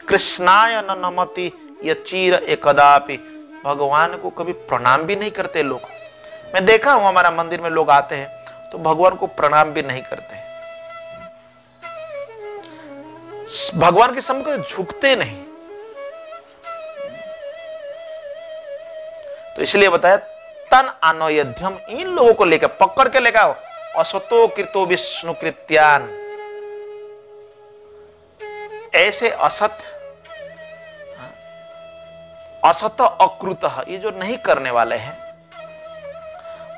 कृष्णाय न नमति यचीर एकदापि, भगवान को कभी प्रणाम भी नहीं करते लोग। मैं देखा हूं हमारा मंदिर में लोग आते हैं तो भगवान को प्रणाम भी नहीं करते, भगवान के सम्मुख झुकते नहीं। तो इसलिए बताया तन अनोयध्यम, इन लोगों को लेकर पकड़ के लेकर आओ। असतो कृतो विष्णु कृत्यान, ऐसे असत अकृत, ये जो नहीं करने वाले हैं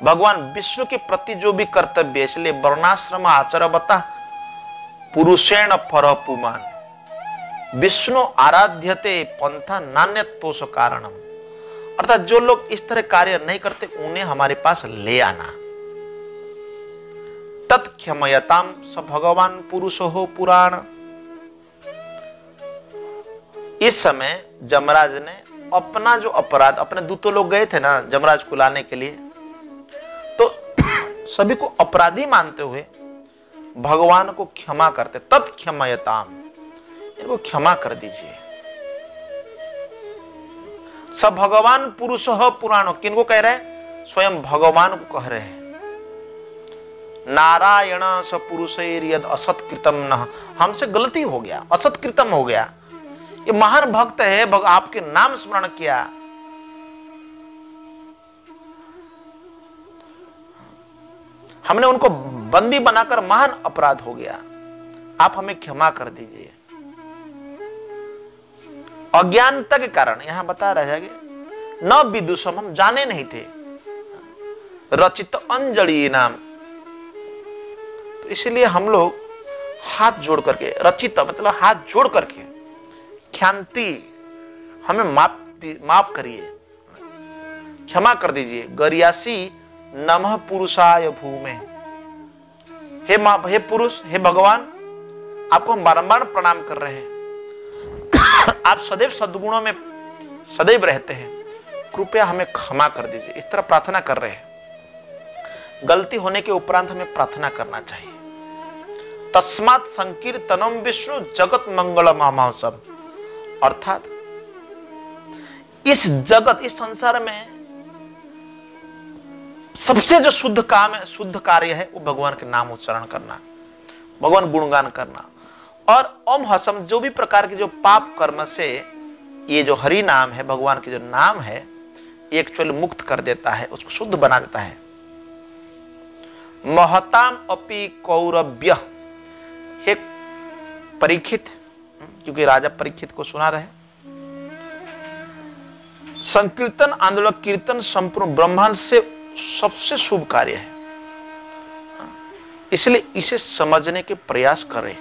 भगवान विष्णु के प्रति जो भी कर्तव्य, इसलिए वर्णाश्रम आचरवता पुरुषेण पर पुमान, विष्णु आराध्यते पंथा नान्यतोष कारणम, अर्थात जो लोग इस तरह कार्य नहीं करते उन्हें हमारे पास ले आना। तत्क्षमयताम स भगवान पुरुषो हो पुराण। इस समय जमराज ने अपना जो अपराध, अपने दूतों लोग गए थे ना जमराज को लाने के लिए, तो सभी को अपराधी मानते हुए भगवान को क्षमा करते। तत्क्षमयताम, इनको क्षमा कर दीजिए। सब भगवान पुरुष हो पुराणो, किनको कह रहे हैं? स्वयं भगवान को कह रहे हैं। नारायण स पुरुषैर यद असत्कृतम न, हमसे गलती हो गया, असत्कृतम हो गया। ये महान भक्त है, आपके नाम स्मरण किया, हमने उनको बंदी बनाकर महान अपराध हो गया, आप हमें क्षमा कर दीजिए। अज्ञानता के कारण यहां बता रहा है कि न विदुषम, हम जाने नहीं थे, रचित अंजलि नाम, तो इसलिए हम लोग हाथ जोड़ करके, रचित मतलब हाथ जोड़ करके, ख्यान्ति हमें माफ करिए, क्षमा कर दीजिए। गरियासी नमः पुरुषाय भूमे, हे पुरुष, हे भगवान, आपको हम बारंबार प्रणाम कर रहे हैं, आप सदैव सद्गुणों में सदैव रहते हैं, कृपया हमें क्षमा कर दीजिए। इस तरह प्रार्थना कर रहे हैं। गलती होने के उपरांत हमें प्रार्थना करना चाहिए। तस्मात् संकीर्तनम विष्णु जगत मंगल महामहोत्सव, अर्थात इस जगत, इस संसार में सबसे जो शुद्ध काम है, शुद्ध कार्य है, वो भगवान के नाम उच्चारण करना, भगवान गुणगान करना। और ओम हसम, जो भी प्रकार के जो पाप कर्म से ये जो हरि नाम है, भगवान के जो नाम है, एक्चुअली मुक्त कर देता है, उसको शुद्ध बना देता है। महताम अपि कौरव्य, हे परीक्षित, क्योंकि राजा परीक्षित को सुना रहे, संकीर्तन आंदोलन, कीर्तन संपूर्ण ब्रह्मांड से सबसे शुभ कार्य है, इसलिए इसे समझने के प्रयास करें।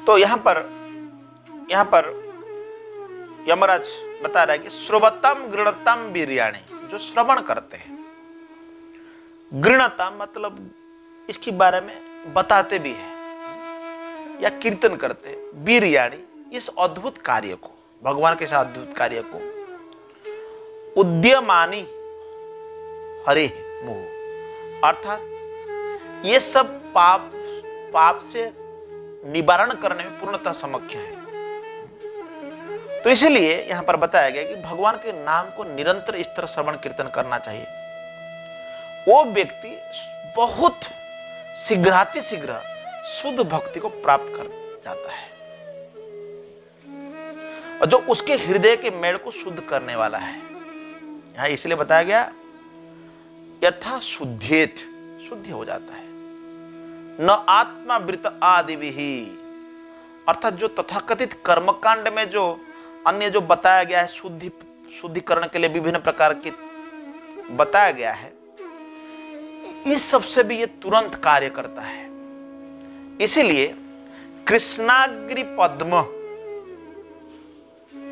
तो यहां पर यमराज बता रहा है कि श्रवतम गृणतम वीर्याणि, जो श्रवण करते हैं, गृणता मतलब इसके बारे में बताते भी हैं या कीर्तन करते हैं, वीर्याणि, इस अद्भुत कार्य को, भगवान के साथ अद्भुत कार्य को, उद्यमानी हरे मुह, अर्थात ये सब पाप से निवारण करने में पूर्णतः समक्ष है। तो इसलिए यहां पर बताया गया कि भगवान के नाम को निरंतर इस तरह श्रवण कीर्तन करना चाहिए। वो व्यक्ति बहुत शीघ्र शुद्ध भक्ति को प्राप्त कर जाता है, और जो उसके हृदय के मेल को शुद्ध करने वाला है। यहां इसलिए बताया गया यथा शुद्धेत, शुद्ध हो जाता है। न आत्मावृत आदि भी, अर्थात जो तथाकथित कर्मकांड में जो अन्य जो बताया गया है, शुद्धिकरण के लिए विभिन्न प्रकार की बताया गया है, इस सबसे भी ये तुरंत कार्य करता है। इसीलिए कृष्णाग्रि पद्म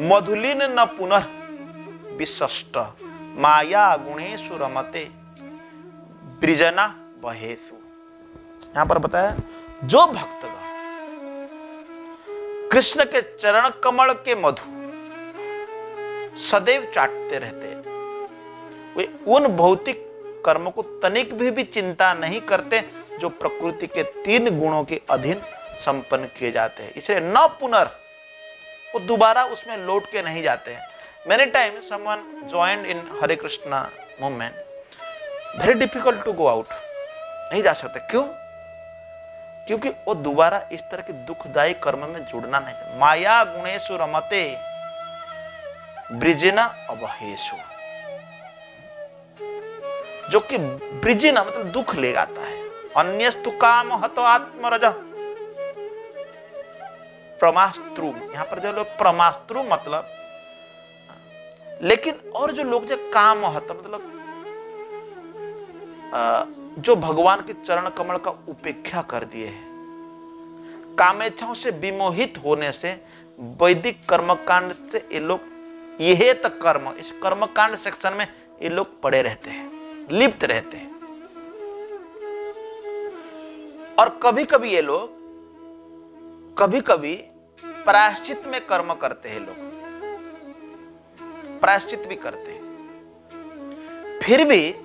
मधुलिन न पुनः विशिष्ट, माया गुणेषु रमते ब्रिजना बहेषु। यहां पर बताया जो भक्तगण कृष्ण के चरण कमल के मधु सदैव चाटते रहते हैं, वे उन भौतिक कर्मों को तनिक भी चिंता नहीं करते जो प्रकृति के 3 गुणों के अधीन संपन्न किए जाते हैं। इसलिए न पुनर् वो दोबारा उसमें लौट के नहीं जाते हैं। Many time someone joined in Hare Krishna movement, very difficult to go out, नहीं जा सकते। क्यों? क्योंकि वो दोबारा इस तरह के दुखदायी कर्म में जुड़ना नहीं। माया गुणेषु रमते ब्रिजिना अवहेषु, जो कि ब्रिजिना मतलब दुख ले आता है। अन्यस्तु काम हतो आत्मरज प्रमास्त्रु, यहां पर जो लोग प्रमास्त्रु मतलब, लेकिन और जो लोग जो काम हत मतलब जो भगवान के चरण कमल का उपेक्षा कर दिए हैं, कामेच्छाओं से विमोहित होने से वैदिक कर्मकांड से ये लोग, यह तक कर्म, इस कर्मकांड सेक्शन में ये लोग पड़े रहते हैं, लिप्त रहते हैं। और कभी कभी ये लोग कभी कभी प्रायश्चित में कर्म करते हैं, लोग प्रायश्चित भी करते हैं, फिर भी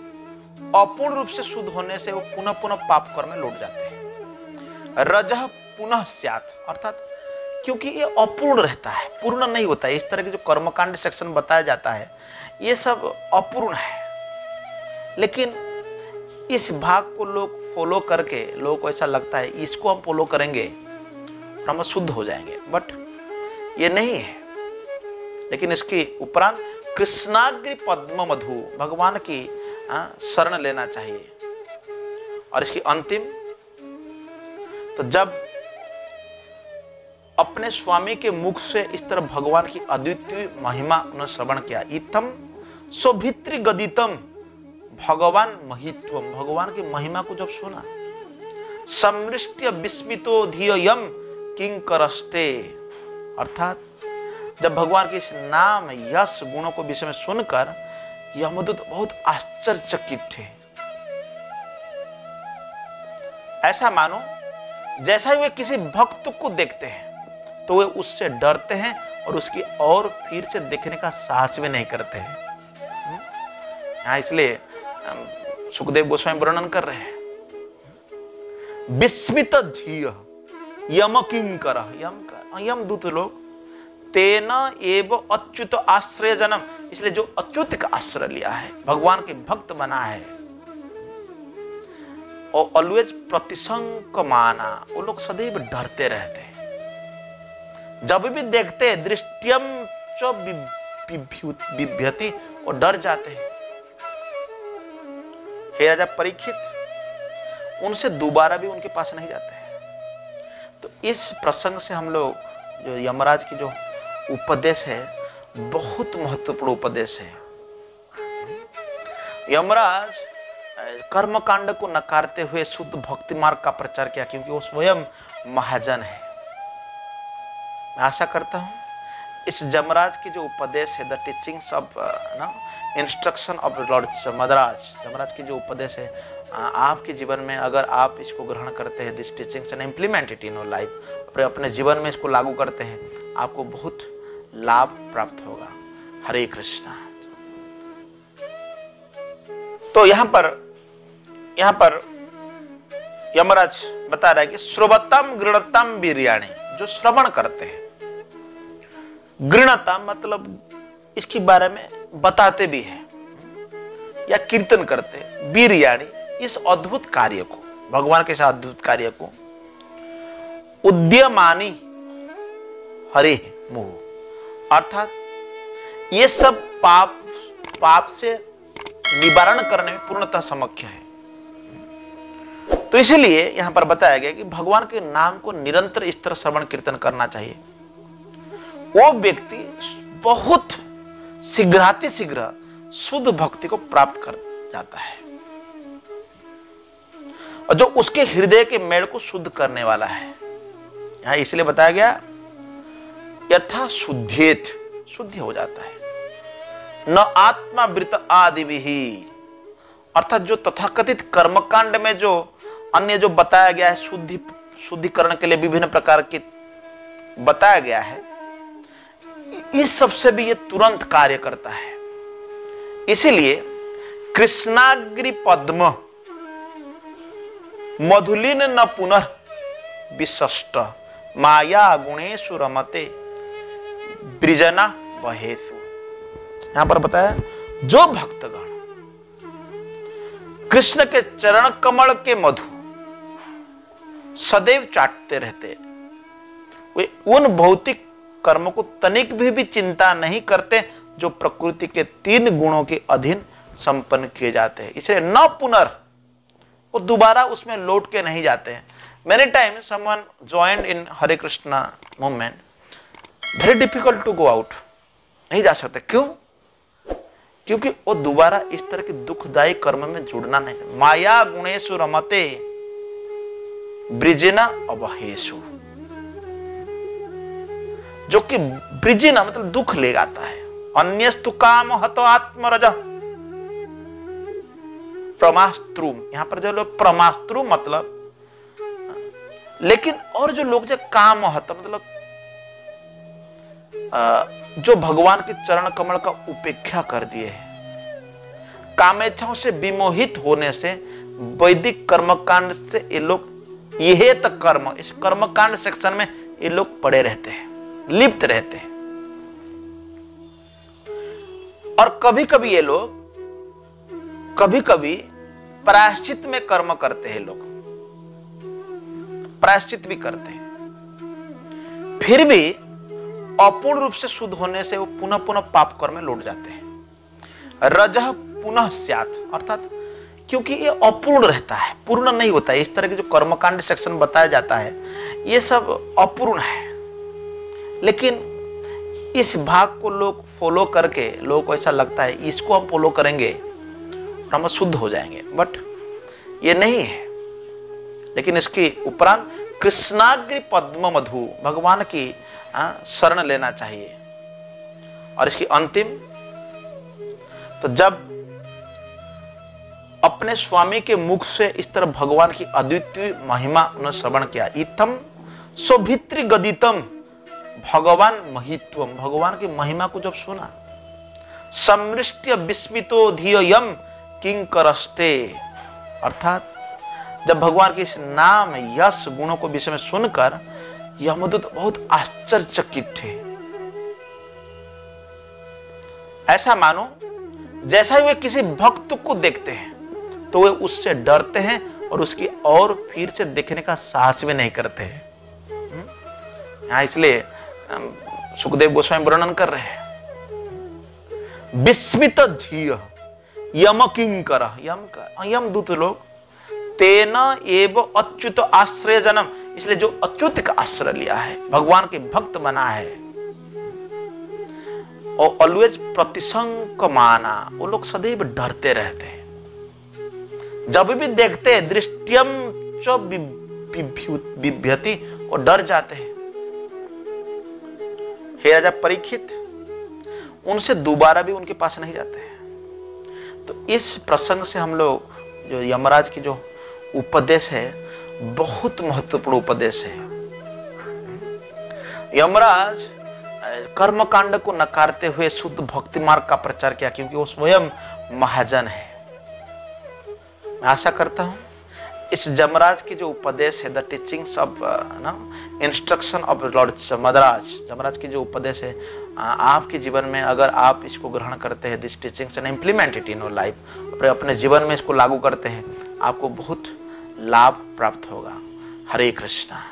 अपूर्ण रूप से शुद्ध होने से वो पुनः पुनः पाप कर्म में लौट जाते हैं। रजः पुनः स्यात्, अर्थात क्योंकि ये अपूर्ण रहता है, पूर्ण नहीं होता है। इस तरह के जो कर्मकांड सेक्शन बताया जाता है ये सब अपूर्ण है, लेकिन इस भाग को लोग फॉलो करके, लोगों को ऐसा लगता है इसको हम फॉलो करेंगे और हम शुद्ध हो जाएंगे, बट ये नहीं है। लेकिन इसके उपरांत कृष्णाग्रि पद्म मधु, भगवान की शरण लेना चाहिए। और इसकी अंतिम, तो जब अपने स्वामी के मुख से इस तरह भगवान की अद्वितीय महिमा उन्होंने श्रवण किया, इतम सौभित्री गदितम भगवान महित्वम, भगवान की महिमा को जब सुना, समृष्ट्य विस्मितो धियम किंकरस्ते, अर्थात जब भगवान के इस नाम यश गुणों को विषय में सुनकर यमदूत बहुत आश्चर्यचकित थे। ऐसा मानो जैसा ही वे किसी भक्त को देखते हैं तो वे उससे डरते हैं और उसकी और फिर से देखने का साहस भी नहीं करते हैं। यहां इसलिए सुखदेव गोस्वामी वर्णन कर रहे हैं, विस्मित धीय यम किंकर, यमदूत लोग तेना एव अच्युत आश्रय जन्म, इसलिए जो अच्युत का आश्रय लिया है, भगवान के भक्त बना है, और ऑलवेज प्रतिशंक माना, वो लोग सदैव डरते रहते हैं। जब भी देखते हैं दृष्टियम च बिभ्यति, और डर जाते हैं। हे राजा परीक्षित, उनसे दोबारा भी उनके पास नहीं जाते हैं। तो इस प्रसंग से हम लोग, जो यमराज की जो उपदेश है, बहुत महत्वपूर्ण उपदेश है। यमराज कर्मकांड को नकारते हुए शुद्ध भक्ति मार्ग का प्रचार किया, क्योंकि वो स्वयं महाजन है। मैं आशा करता हूं इस यमराज की जो उपदेश है, the teachings of instruction of Lord Yamraj, Yamraj की जो उपदेश है, आपके जीवन में अगर आप इसको ग्रहण करते हैं, this teachings and implement it in your life, अपने जीवन में इसको लागू करते हैं, आपको बहुत लाभ प्राप्त होगा। हरे कृष्णा। तो यहां पर यमराज बता रहा है कि श्रोवतम गृणतम वीर्याणि, जो श्रवण करते हैं, गृणता मतलब इसके बारे में बताते भी हैं या कीर्तन करते हैं, वीर्याणि इस अद्भुत कार्य को, भगवान के साथ अद्भुत कार्य को, उद्यमानि हरे मुहु, अर्थात ये सब पाप से निवारण करने में पूर्णतः समक्ष है। तो इसलिए यहां पर बताया गया कि भगवान के नाम को निरंतर इस तरह श्रवण कीर्तन करना चाहिए। वो व्यक्ति बहुत शीघ्र शुद्ध भक्ति को प्राप्त कर जाता है, और जो उसके हृदय के मेल को शुद्ध करने वाला है। यहां इसलिए बताया गया यथा शुद्धेत, शुद्ध हो जाता है। न आत्मावृत आदि भी, अर्थात जो तथाकथित कर्मकांड में जो अन्य जो बताया गया है शुद्धिकरण के लिए विभिन्न प्रकार के बताया गया है, इस सबसे भी ये तुरंत कार्य करता है। इसीलिए कृष्णाग्रि पद्म मधुलिन न पुनः विशिष्ट माया गुणेशु रमते ब्रिजना वहेसु। यहां पर बताया जो भक्तगण कृष्ण के चरण कमल के मधु सदैव चाटते रहते, वे उन भौतिक कर्मों को तनिक भी चिंता नहीं करते जो प्रकृति के 3 गुणों के अधीन संपन्न किए जाते हैं। इसलिए न पुनर्, वो दोबारा उसमें लौट के नहीं जाते हैं। Many time someone joined in Hare Krishna movement, very difficult to go out, नहीं जा सकते। क्यों? क्योंकि वो दोबारा इस तरह के दुखदायी कर्म में जुड़ना नहीं। माया गुणेशु रमते ब्रिजिना अवहेशु, जो कि ब्रिजिना मतलब दुख ले आता है। अन्यस्तु काम हतो आत्मरज प्रमास्त्रु, यहां पर जो लोग प्रमास्त्रु मतलब, लेकिन और जो लोग जो काम हत मतलब जो भगवान के चरण कमल का उपेक्षा कर दिए हैं, कामेच्छाओं से विमोहित होने से वैदिक कर्मकांड से ये लोग, यह तक कर्म, इस कर्मकांड सेक्शन में ये लोग पड़े रहते हैं, लिप्त रहते हैं। और कभी कभी ये लोग कभी कभी प्रायश्चित में कर्म करते हैं, लोग प्रायश्चित भी करते हैं, फिर भी अपूर्ण रूप से शुद्ध होने से वो पुनः पुनः पाप कर्म में लौट जाते हैं। रजः पुनः स्यात्, अर्थात क्योंकि ये अपूर्ण रहता है, पूर्ण नहीं होता है। इस तरह के जो कर्मकांड सेक्शन बताया जाता है ये सब अपूर्ण है, लेकिन इस भाग को लोग फॉलो करके, लोगों को ऐसा लगता है इसको हम फॉलो करेंगे और हम शुद्ध हो जाएंगे, बट ये नहीं है। लेकिन इसके उपरांत कृष्णाग्रि पद्म मधु, भगवान की शरण लेना चाहिए। और इसकी अंतिम, तो जब अपने स्वामी के मुख से इस तरह भगवान की अद्वितीय महिमा उन्होंने श्रवण किया, इतम सौभित्री गदितम भगवान महित्वम, भगवान की महिमा को जब सुना, समृष्ट्य विस्मितो धियम किंकरस्ते, अर्थात जब भगवान के इस नाम यश गुणों को विषय में सुनकर यमदूत बहुत आश्चर्यचकित थे। ऐसा मानो जैसा ही वे किसी भक्त को देखते हैं तो वे उससे डरते हैं और उसकी और फिर से देखने का साहस भी नहीं करते हैं। यहां इसलिए सुखदेव गोस्वामी वर्णन कर रहे हैं, विस्मित धीय यम किंकर, यमदूत लोग तेना एव अच्युत आश्रय जन्म, इसलिए जो अच्युत का आश्रय लिया है, भगवान के भक्त बना है, और ऑलवेज प्रतिशंक माना, वो लोग सदैव डरते रहते हैं। जब भी देखते हैं दृष्टियम च बिभ्यति, वो डर जाते हैं। हे राजा परीक्षित, उनसे दोबारा भी उनके पास नहीं जाते हैं। तो इस प्रसंग से हम लोग, जो यमराज की जो उपदेश है, बहुत महत्वपूर्ण उपदेश है। यमराज कर्मकांड को नकारते हुए शुद्ध भक्ति मार्ग का प्रचार किया, क्योंकि वो स्वयं महाजन है। मैं आशा करता हूं इस यमराज की जो उपदेश है, the teachings of instruction of Lord Yamraj की जो उपदेश है, आपके जीवन में अगर आप इसको ग्रहण करते हैं, this teachings and implement it in your life, अपने जीवन में इसको लागू करते हैं, आपको बहुत लाभ प्राप्त होगा। हरे कृष्णा।